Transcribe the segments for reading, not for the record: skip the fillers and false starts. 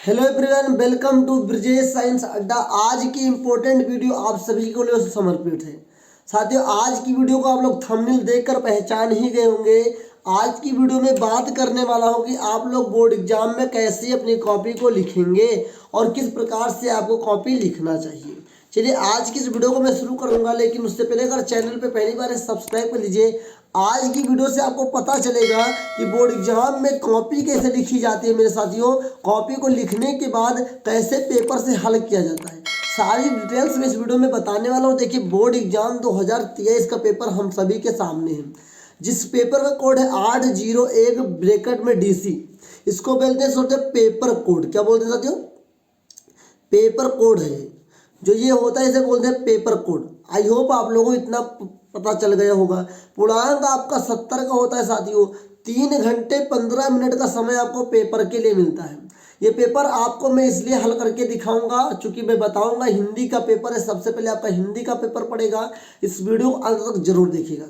Hello everyone, welcome to Brijesh science अड्डा। आज की इम्पोर्टेंट वीडियो आप सभी को लिए समर्पित है। साथियों, आज की वीडियो को आप लोग थंबनेल देखकर पहचान ही गए होंगे। आज की वीडियो में बात करने वाला हूं कि आप लोग बोर्ड एग्जाम में कैसे अपनी कॉपी को लिखेंगे और किस प्रकार से आपको कॉपी लिखना चाहिए। चलिए, आज की इस वीडियो को मैं शुरू करूंगा, लेकिन उससे पहले अगर चैनल पे पहली बार है सब्सक्राइब कर लीजिए। आज की वीडियो से आपको पता चलेगा कि बोर्ड एग्जाम में कॉपी कैसे लिखी जाती है। मेरे साथियों, कॉपी को लिखने के बाद कैसे पेपर से हल किया जाता है, सारी डिटेल्स में इस वीडियो में बताने वाला हूँ। देखिए, बोर्ड एग्जाम 2023 का पेपर हम सभी के सामने है, जिस पेपर का कोड है 801 ब्रैकेट में DC। इसको बोलते हैं पेपर कोड। क्या बोलते हैं साथियों? पेपर कोड है जो ये होता है, इसे बोलते हैं पेपर कोड। आई होप आप लोगों को इतना पता चल गया होगा। पूर्णांक आपका 70 का होता है साथियों। 3 घंटे 15 मिनट का समय आपको पेपर के लिए मिलता है। ये पेपर आपको मैं इसलिए हल करके दिखाऊंगा चूंकि मैं बताऊंगा हिंदी का पेपर है। सबसे पहले आपका हिंदी का पेपर पड़ेगा। इस वीडियो को अंत तक जरूर देखिएगा।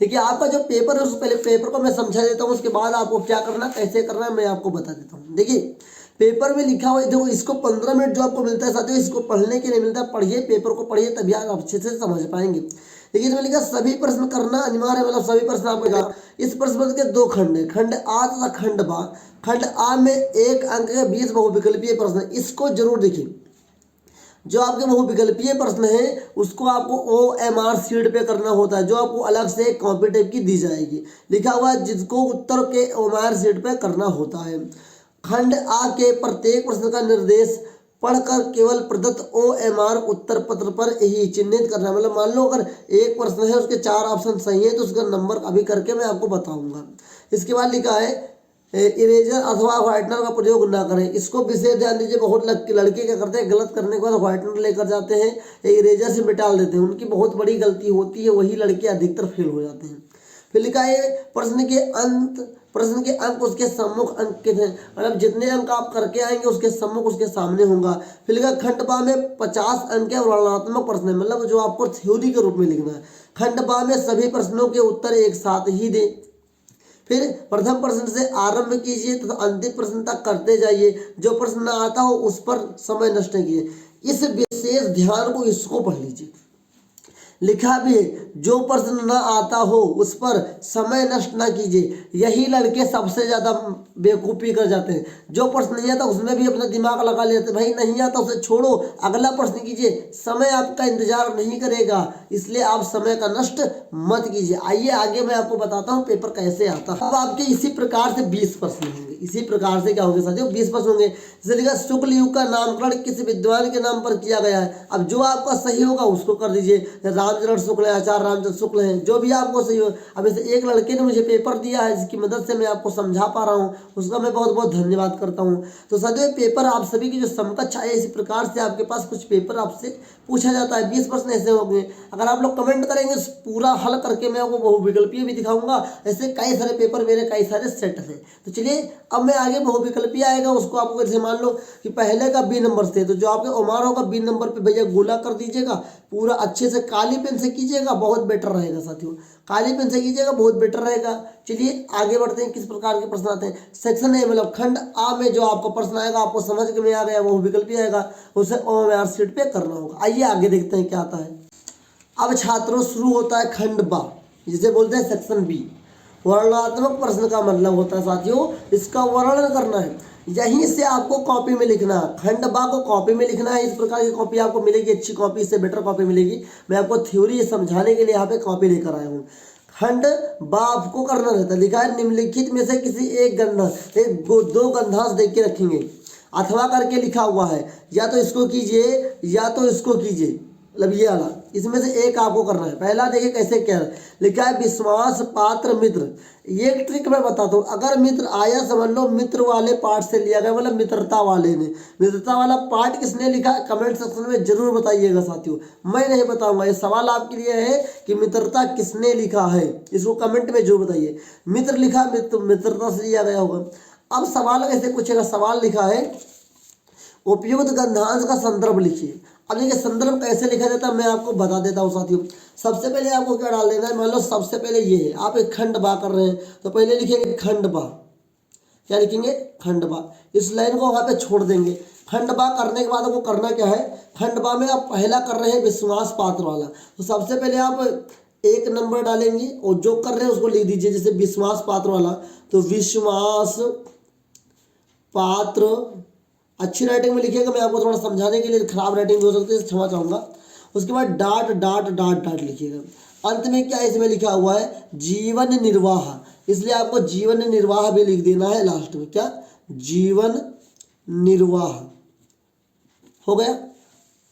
देखिए, आपका जो पेपर है उससे पहले पेपर को मैं समझा देता हूँ, उसके बाद आपको क्या करना कैसे करना है मैं आपको बता देता हूँ। देखिए, पेपर में लिखा हुआ है, देखो इसको 15 मिनट जो आपको मिलता है साथियों, इसको पढ़ने के लिए मिलता है। पढ़िए, पेपर को पढ़िए, तभी आप अच्छे से समझ पाएंगे। देखिए, इसमें लिखा सभी प्रश्न करना अनिवार्य है, मतलब सभी प्रश्न आपको। इस प्रश्न पत्र के 2 खंड है, खंड आ तथा खंड बा। खंड आ में 1 अंक के 20 बहुविकल्पीय प्रश्न है, इसको जरूर देखिए। जो आपके बहुविकल्पीय प्रश्न है उसको आपको OMR शीट पे करना होता है, जो आपको अलग से कॉपी टाइप की दी जाएगी। लिखा हुआ है जिसको उत्तर के OMR शीट पे करना होता है। खंड आ के प्रत्येक प्रश्न का निर्देश पढ़कर केवल प्रदत्त OMR उत्तर पत्र पर ही चिन्हित करना। मतलब मान लो अगर एक प्रश्न है, उसके 4 ऑप्शन सही है, तो उसका नंबर अभी करके मैं आपको बताऊंगा। इसके बाद लिखा है इरेजर अथवा व्हाइटनर का प्रयोग ना करें। इसको विशेष ध्यान दीजिए। बहुत लड़के क्या करते हैं, गलत करने के बाद व्हाइटनर लेकर जाते हैं, इरेजर से मिटाल देते हैं। उनकी बहुत बड़ी गलती होती है, वही लड़के अधिकतर फेल हो जाते हैं। फिर लिखा है प्रश्न के अंक उसके सम्मुख अंकित हैं, मतलब जितने अंक आप करके आएंगे उसके सम्मुख उसके सामने होगा। फिर लिखा खंड बा में 50 अंक के वर्णनात्मक प्रश्न है, मतलब जो आपको थ्योरी के रूप में लिखना है। खंड बा में सभी प्रश्नों के उत्तर एक साथ ही दें। फिर प्रथम प्रश्न से आरंभ कीजिए तथा अंतिम प्रश्न तक करते जाइए। जो प्रश्न न आता हो उस पर समय नष्ट नहीं कीजिए। इस विशेष ध्यान को इसको पढ़ लीजिए। लिखा भी है जो प्रश्न न आता हो उस पर समय नष्ट ना कीजिए। यही लड़के सबसे ज्यादा बेवकूफ़ी कर जाते हैं। जो प्रश्न नहीं आता उसमें भी अपना दिमाग लगा लेते हैं। भाई नहीं आता उसे छोड़ो, अगला प्रश्न कीजिए। समय आपका इंतजार नहीं करेगा, इसलिए आप समय का नष्ट मत कीजिए। आइए आगे मैं आपको बताता हूँ पेपर कैसे आता है। अब आपके इसी प्रकार से 20 प्रश्न होंगे। इसी प्रकार से क्या होंगे साथियों, 20 प्रश्न होंगे। जैसे लिखा शुक्ल युग का नामकरण किस विद्वान के नाम पर किया गया है। अब जो आपका सही होगा उसको कर दीजिए। रामचरण शुक्ल है, आचार्य रामचंद्र शुक्ल हैं, जो भी आपको सही हो। अब इसे एक लड़के ने मुझे पेपर दिया है जिसकी मदद से मैं आपको समझा पा रहा हूँ, उसका मैं बहुत बहुत धन्यवाद करता हूँ। तो साथियों, पेपर आप सभी की जो समकक्ष है, इसी प्रकार से आपके पास कुछ पेपर आपसे पूछा जाता है। 20 प्रश्न ऐसे होंगे। अगर आप लोग कमेंट करेंगे पूरा हल करके मैं आपको बहुविकल्पीय भी दिखाऊंगा। ऐसे कई सारे पेपर मेरे कई सारे सेट हैं। तो चलिए, अब मैं आगे बहुविकल्पीय आएगा उसको आपको, जैसे मान लो कि पहले का B नंबर से, तो जो आपके ओमार होगा B नंबर पे भैया गोला कर दीजिएगा। पूरा अच्छे से काली पेन से कीजिएगा, बहुत बेटर रहेगा साथियों। काली पेन से कीजिएगा, बहुत बेटर रहेगा। चलिए आगे बढ़ते हैं, किस प्रकार के प्रश्न आते हैं। सेक्शन ए मतलब खंड आ में जो आपका प्रश्न आएगा, आपको समझ में आ गया, वो विकल्पीय आएगा, उसे OMR शीट पे करना होगा। आइए आगे देखते हैं क्या आता है। अब छात्रों, शुरू होता है खंड बा, जिसे बोलते हैं सेक्शन B। वर्णनात्मक प्रश्न का मतलब होता है साथियों, इसका वर्णन करना है। यहीं से आपको कॉपी में लिखना है। खंड बा को कॉपी में लिखना है। इस प्रकार की कॉपी आपको मिलेगी, अच्छी कॉपी, इससे बेटर कॉपी मिलेगी। मैं आपको थ्योरी समझाने के लिए यहाँ पे कॉपी लेकर आया हूँ। खंड बा आपको करना रहता है। लिखा है निम्नलिखित में से किसी एक दो गंधांश देख के रखेंगे अथवा करके लिखा हुआ है, या तो इसको कीजिए या तो इसको कीजिए, मतलब ये वाला, इसमें से एक आपको करना है। पहला देखिए कैसे क्या है। लिखा है विश्वास पात्र मित्र। ये ट्रिक मैं बताता हूँ। अगर मित्र आया, समझ लो मित्र वाले पार्ट से लिया गया, मतलब मित्रता वाले ने। मित्रता वाला पार्ट किसने लिखा, कमेंट सेक्शन में जरूर बताइएगा साथियों, मैं नहीं बताऊंगा। ये सवाल आपके लिए है कि मित्रता किसने लिखा है, इसको कमेंट में जरूर बताइए। मित्र लिखा, मित्रता से लिया गया होगा। अब सवाल कैसे पूछेगा, सवाल लिखा है उपयुक्त गंधांश का संदर्भ लिखिए। अब देखिए संदर्भ कैसे लिखा जाता है मैं आपको बता देता हूँ साथियों। सबसे पहले आपको क्या डाल देना है, मान लो सबसे पहले ये है, आप एक खंड बा कर रहे हैं तो पहले लिखेंगे खंड बा। क्या लिखेंगे, खंडबा। इस लाइन को वहाँ पे छोड़ देंगे। खंडबा करने के बाद आपको करना क्या है, खंडबा में आप पहला कर रहे हैं विश्वास पात्र वाला, तो सबसे पहले आप 1 नंबर डालेंगे और जो कर रहे हैं उसको लिख दीजिए, जैसे विश्वास पात्र वाला, तो विश्वास पात्र, अच्छी राइटिंग में लिखिएगा, मैं आपको थोड़ा समझाने के लिए, खराब राइटिंग भी हो सकती है, क्षमा चाहूँगा। उसके बाद डॉट डॉट डॉट डॉट लिखिएगा। अंत में क्या इसमें लिखा हुआ है, जीवन निर्वाह, इसलिए आपको जीवन निर्वाह भी लिख देना है लास्ट में। क्या, जीवन निर्वाह, हो गया,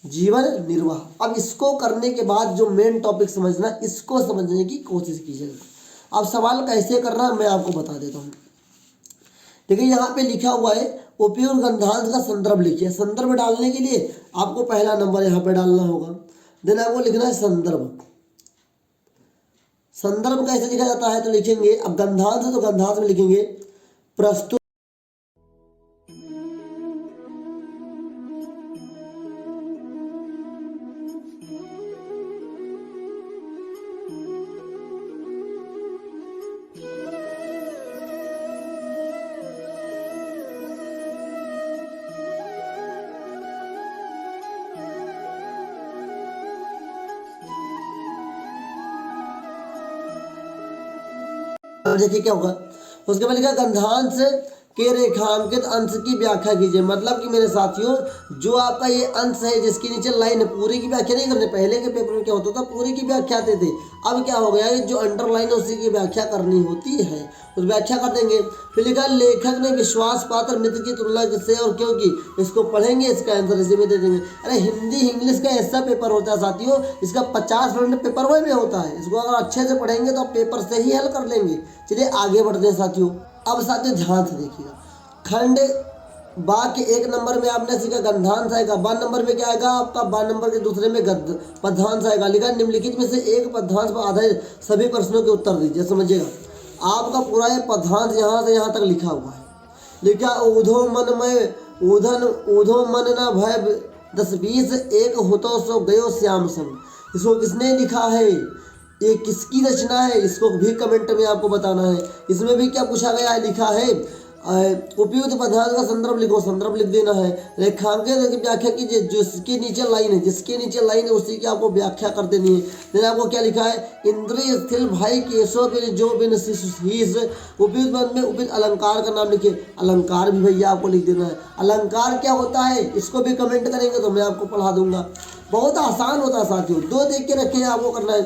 जीवन निर्वाह। अब इसको करने के बाद जो मेन टॉपिक समझना, इसको समझने की कोशिश कीजिएगा। अब सवाल कैसे करना है मैं आपको बता देता हूँ। देखिए यहाँ पे लिखा हुआ है उपयुक्त गंधांश का संदर्भ लिखिए। संदर्भ डालने के लिए आपको पहला नंबर यहाँ पे डालना होगा, देन आपको लिखना है संदर्भ। संदर्भ कैसे लिखा जाता है, तो लिखेंगे, अब गंधांश है तो गंधांश में लिखेंगे प्रस्तुत, देखिए क्या होगा। उसके बाद लिखा गंधांश के रेखांकित अंश की व्याख्या कीजिए। मतलब कि मेरे साथियों, जो आपका ये अंश है जिसके नीचे लाइन है, पूरी की व्याख्या नहीं करनी। पहले के पेपर में क्या होता था, पूरी की व्याख्या आते थे। अब क्या हो गया है, जो अंडरलाइन है उसी की व्याख्या करनी होती है, उस व्याख्या कर देंगे। फिर लिखा लेखक ने विश्वास पात्र मित्र की तुलना से और क्योंकि, इसको पढ़ेंगे, इसका आंसर इसी में दे देंगे। अरे हिंदी इंग्लिश का ऐसा पेपर होता है साथियों, इसका 50% पेपर वही में होता है। इसको अगर अच्छे से पढ़ेंगे तो आप पेपर से ही हल कर लेंगे। चलिए आगे बढ़ते हैं साथियों। अब साथियों ध्यान से देखिएगा, खंड बा के 1 नंबर में आपने सीखा गंधांश आएगा, बा नंबर में क्या आएगा आपका, बा नंबर के दूसरे में गद्य पद्यांश आएगा। लिखा निम्नलिखित में से एक पद्यांश पर आधारित सभी प्रश्नों के उत्तर दीजिए। समझिएगा, आपका पूरा ये पद्यांश यहाँ से यहाँ तक लिखा हुआ है। लिखा ऊधो मन में ऊधन ऊधो मन न भय 10-20 एक होतो सो गयो श्याम संग। इसको किसने लिखा है, ये किसकी रचना है, इसको भी कमेंट में आपको बताना है। इसमें भी क्या पूछा गया है, लिखा है उपयुक्त पदार्थ का संदर्भ लिखो, संदर्भ लिख देना है। रेखांकित की व्याख्या कीजिए, जिसके नीचे लाइन है, जिसके नीचे लाइन है उसी की आपको व्याख्या कर देनी है। फिर आपको क्या लिखा है, इंद्रिय स्थिल भाई केशव बिन जो बिन शीश। उपयुक्त पद में उपयुक्त अलंकार का नाम लिखिए, अलंकार भी भैया आपको लिख देना है। अलंकार क्या होता है इसको भी कमेंट करेंगे तो मैं आपको पढ़ा दूंगा। बहुत आसान होता है साथियों, 2 देख के रखे हैं, आपको करना है।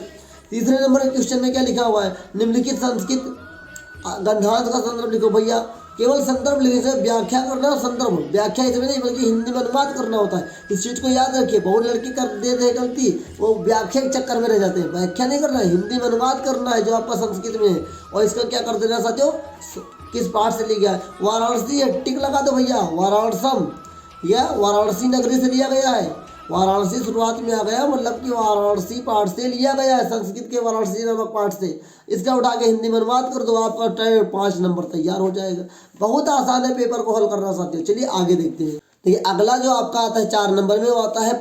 तीसरे नंबर के क्वेश्चन में क्या लिखा हुआ है, निम्नलिखित संस्कृत गंधांश का संदर्भ लिखो। भैया केवल संदर्भ लिखने से व्याख्या करना, संदर्भ व्याख्या इसमें नहीं बल्कि हिंदी में अनुवाद करना होता है। इस चीज को याद रखिए, बहुत लड़के कर देते हैं गलती, वो व्याख्या के चक्कर में रह जाते हैं। व्याख्या नहीं करना है, हिंदी में अनुवाद करना है जो आपका संस्कृत में है। और इसका क्या कर देना साथियों, किस पाठ से लिया है, वाराणसी है, टिक लगा दो भैया, वाराणसम, यह वाराणसी नगरी से लिया गया है। वाराणसी शुरुआत में आ गया, मतलब कि वाराणसी पाठ से लिया गया है, संस्कृत के वाराणसी नामक पाठ से। इसका उठा के हिंदी में अनुवाद कर दो, आपका 5 नंबर तैयार हो जाएगा। बहुत आसान है पेपर को हल करना साथियों। चलिए आगे देखते हैं। देखिए अगला जो आपका आता है 4 नंबर में, वो आता है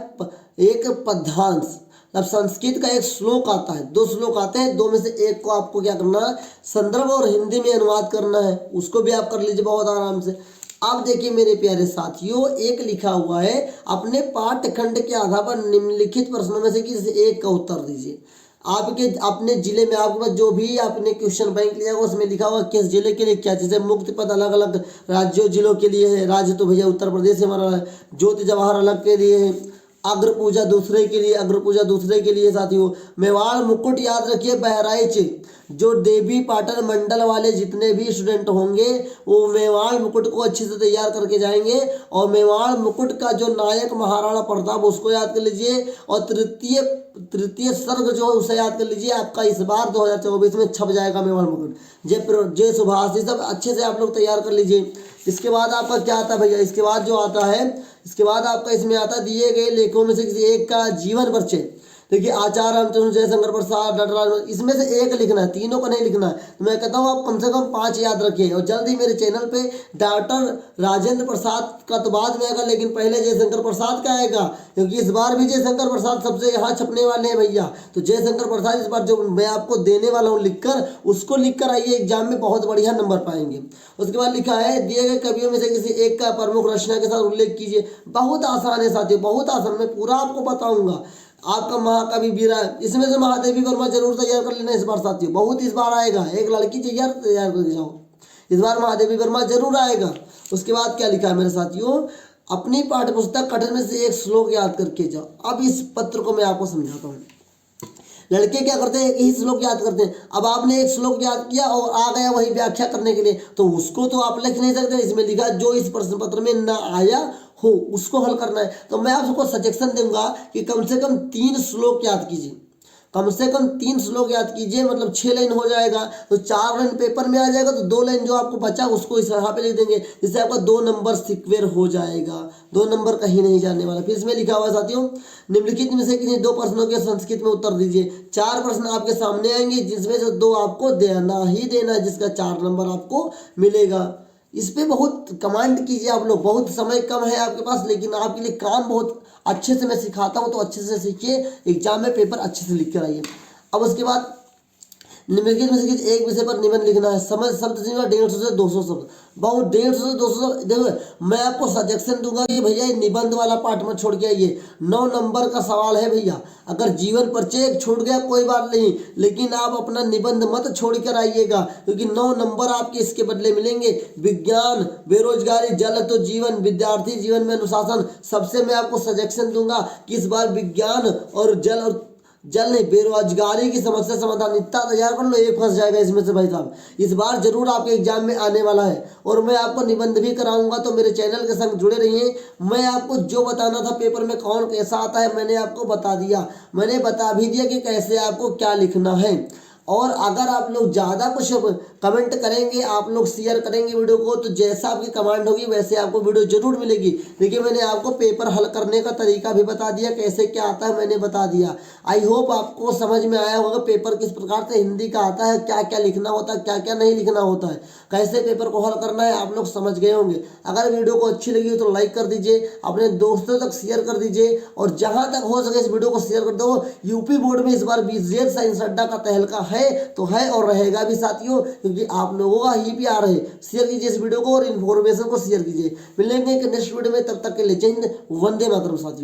एक पद्यांश। अब संस्कृत का एक श्लोक आता है, 2 श्लोक आते हैं, 2 में से एक को आपको क्या करना है, संदर्भ और हिंदी में अनुवाद करना है। उसको भी आप कर लीजिए बहुत आराम से। अब देखिए मेरे प्यारे साथियों, एक लिखा हुआ है, अपने पाठ्यखंड के आधार पर निम्नलिखित प्रश्नों में से किसी एक का उत्तर दीजिए। आपके अपने जिले में आपके पास जो भी आपने क्वेश्चन बैंक लिया होगा उसमें लिखा हुआ किस जिले के लिए क्या, जैसे मुक्त पद अलग अलग राज्यों जिलों के लिए है, राज्य तो भैया उत्तर प्रदेश हमारा है, ज्योति जवाहर अलग के लिए है, अग्र पूजा दूसरे के लिए, अग्र पूजा दूसरे के लिए साथियों। मेवाड़ मुकुट याद रखिए, बहराइच जो देवी पाटन मंडल वाले जितने भी स्टूडेंट होंगे वो मेवाड़ मुकुट को अच्छे से तैयार करके जाएंगे। और मेवाड़ मुकुट का जो नायक महाराणा प्रताप उसको याद कर लीजिए। और तृतीय सर्ग जो है उसे याद कर लीजिए। आपका इस बार 2024 में छप जाएगा मेवाड़ मुकुट, जय सुभाष, ये सब अच्छे से आप लोग तैयार कर लीजिए। इसके बाद आपका क्या आता है भैया, इसके बाद जो आता है, इसके बाद आपका इसमें आता है दिए गए लेखों में से किसी एक का जीवन परिचय। देखिए आचार्य रामचंद्र जयशंकर प्रसाद डॉक्टर, इसमें से एक लिखना है, तीनों का नहीं लिखना है। तो मैं कहता हूँ आप कम से कम 5 याद रखिए। और जल्द ही मेरे चैनल पे डॉक्टर राजेंद्र प्रसाद का तो बाद में आएगा, लेकिन पहले जयशंकर प्रसाद का आएगा, क्योंकि इस बार भी जयशंकर प्रसाद सबसे यहाँ छपने वाले हैं भैया। तो जयशंकर प्रसाद इस बार जो मैं आपको देने वाला हूँ लिखकर, उसको लिखकर आइए, एग्जाम में बहुत बढ़िया नंबर पाएंगे। उसके बाद लिखा है दिए गए कवियों में से किसी एक का प्रमुख रचना के साथ उल्लेख कीजिए। बहुत आसान है साथियों, बहुत आसान, मैं पूरा आपको बताऊंगा। आपका महाकवि बीरा, इसमें से महादेवी वर्मा जरूर तैयार कर लेना इस बार साथियों, बहुत इस बार आएगा। एक लड़की तैयार कर जाओ, इस बार महादेवी वर्मा जरूर आएगा। उसके बाद क्या लिखा है मेरे साथियों, अपनी पाठ्य पुस्तक कठिन में से एक श्लोक याद करके जाओ। अब इस पत्र को मैं आपको समझाता हूँ। लड़के क्या करते हैं, एक ही श्लोक याद करते हैं। अब आपने एक श्लोक याद किया और आ गया वही व्याख्या करने के लिए, तो उसको तो आप लिख नहीं सकते। इसमें लिखा जो इस प्रश्न पत्र में न आया हो उसको हल करना है। तो मैं आपको सजेशन दूंगा कि कम से कम 3 श्लोक याद कीजिए, कम से कम 3 श्लोक याद कीजिए, मतलब 6 लाइन हो जाएगा। तो 4 लाइन पेपर में आ जाएगा, तो 2 लाइन जो आपको बचा उसको इस यहाँ पे लिख देंगे, जिससे आपका 2 नंबर सिक्वेयर हो जाएगा, 2 नंबर कहीं नहीं जाने वाला। फिर इसमें लिखा हुआ है साथियों, निम्नलिखित में से किन्हीं 2 प्रश्नों के संस्कृत में उत्तर दीजिए। 4 प्रश्न आपके सामने आएंगे, जिसमें से 2 आपको देना ही देना है, जिसका 4 नंबर आपको मिलेगा। इस पे बहुत कमांड कीजिए आप लोग, बहुत समय कम है आपके पास, लेकिन आपके लिए काम बहुत अच्छे से मैं सिखाता हूँ, तो अच्छे से सीखिए, एग्जाम में पेपर अच्छे से लिख कर आइए। अब उसके बाद निम्नलिखित में से एक विषय पर निबंध लिखना है। समय शब्द सीमा 150 से 200 शब्द, बहुत 150 से 200 शब्द। देखो मैं आपको सजेशन दूंगा कि भैया ये निबंध वाला पार्ट मत छोड़ के आइए, 9 नंबर का सवाल है भैया। अगर जीवन परिचय छूट गया कोई बात नहीं, लेकिन आप अपना निबंध मत छोड़ कर आइएगा, क्योंकि 9 नंबर आपके इसके बदले मिलेंगे। विज्ञान, बेरोजगारी, जल तो जीवन, विद्यार्थी जीवन में अनुशासन, सबसे मैं आपको सजेशन दूंगा कि इस बार विज्ञान और जल नहीं, बेरोजगारी की समस्या समाधान इतना तैयार कर लो, एक फंस जाएगा इसमें से भाई साहब। इस बार जरूर आपके एग्जाम में आने वाला है, और मैं आपको निबंध भी कराऊंगा, तो मेरे चैनल के संग जुड़े रहिए। मैं आपको जो बताना था पेपर में कौन कैसा आता है मैंने आपको बता दिया, मैंने बता भी दिया कि कैसे आपको क्या लिखना है। और अगर आप लोग ज़्यादा कुछ कमेंट करेंगे, आप लोग शेयर करेंगे वीडियो को, तो जैसा आपकी कमांड होगी वैसे आपको वीडियो जरूर मिलेगी। देखिए मैंने आपको पेपर हल करने का तरीका भी बता दिया, कैसे क्या आता है मैंने बता दिया। आई होप आपको समझ में आया होगा पेपर किस प्रकार से हिंदी का आता है, क्या क्या लिखना होता है, क्या क्या नहीं लिखना होता है, कैसे पेपर को हल करना है, आप लोग समझ गए होंगे। अगर वीडियो को अच्छी लगी हो तो लाइक कर दीजिए, अपने दोस्तों तक शेयर कर दीजिए, और जहाँ तक हो सके इस वीडियो को शेयर कर दो। यूपी बोर्ड में इस बार BGS साइंस अड्डा का तहलका है तो है, और रहेगा भी साथियों, क्योंकि आप लोगों का ही प्यार है। शेयर कीजिए इस वीडियो को और इन्फॉर्मेशन को शेयर कीजिए। मिलेंगे नेक्स्ट वीडियो में, तब तक के लिए जय हिंद, वंदे मातरम साथियों।